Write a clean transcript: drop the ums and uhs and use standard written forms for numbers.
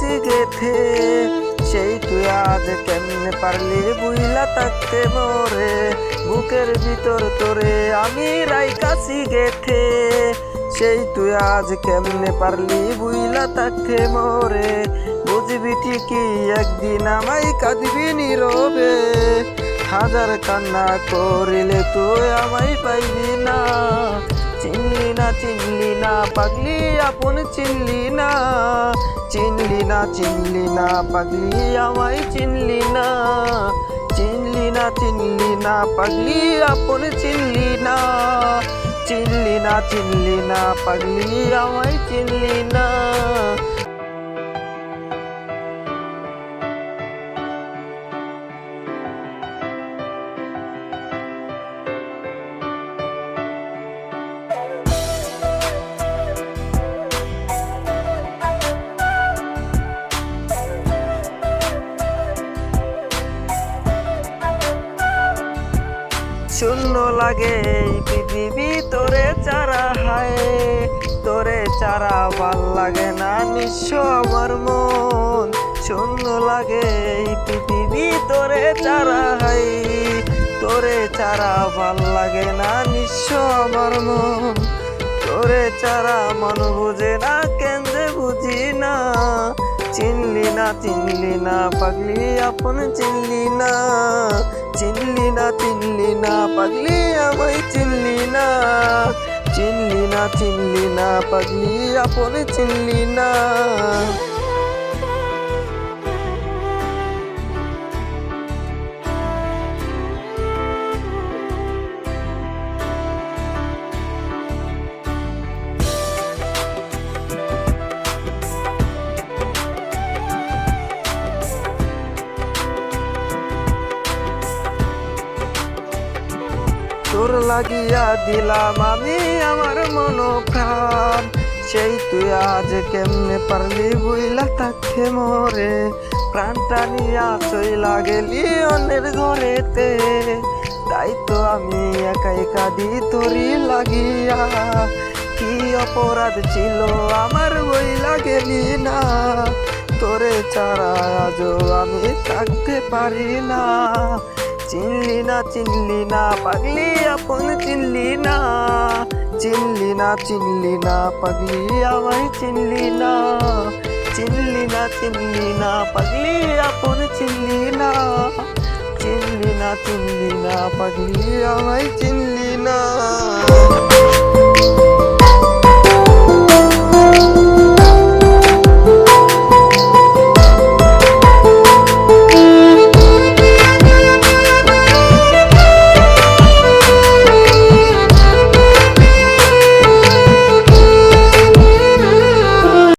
কাছে গেথে, সেই তুই আজ কেমনে পারলি বুইলা থাকতে মোরে, বুকের ভিতর তোরে আমি রাইখাছি গেথে, সেই তুই আজ কেমনে পারলি বুইলা থাকতে মোরে, বুঝবি ঠিকই একদিন আমায় কাঁদবি নীরবে, হাজার কান্না করিলে তুই আমায় পাইবি না, চিনলি না চিনলি না পাগলি আপন চিনলি না, চিনলি না চিনলি না পাগলি আমায় চিনলি না, চিনলি না চিনলি না পাগলি আপন চিনলি না, চিনলি না চিনলি না পাগলি আমায় চিনলি না। শূন্য লাগে এই পৃথিবী তোরে চারা হায়, তোরে চারা ভাল লাগে না নিঃস্ব আমার মন, শূন্য লাগে এই পৃথিবী তোরে চারা হায়, তোরে চারা ভাল লাগে না নিঃস্ব আমার মন, তোরে চারা মন বুঝে না কেন্দ্রে বুঝি না, চিনলি না চিনলি না পাগলি আপন চিনলি না, চিনলি না চিনলি না পাগলি আমায় চিনলি না, চিনলি না চিনলি না পাগলি আপন চিনলি না। তোর লাগিয়া দিলাম আমি আমার মন প্রাণ, সেই তুই আজ কেমনে পারলি বুইলা থাকতে মোরে, প্রাণটা নিয়া চইলা গেলি অন্যের ঘরেতে, তাই তো আমি একাই কাঁদি তোরি লাগিয়া, কি অপরাধ ছিল আমার বইলা গেলি না, তোরে ছাড়া আজও আমি থাকতে পারি না, চিনলি না চিনলি না পাগলি আপন চিনলি না, চিনলি না চিনলি না পাগলি আমায় চিনলি না, চিনলি না চিনলি না পাগলি আপন চিনলি না, চিনলি না চিনলি না পাগলি আমায় চিনলি না।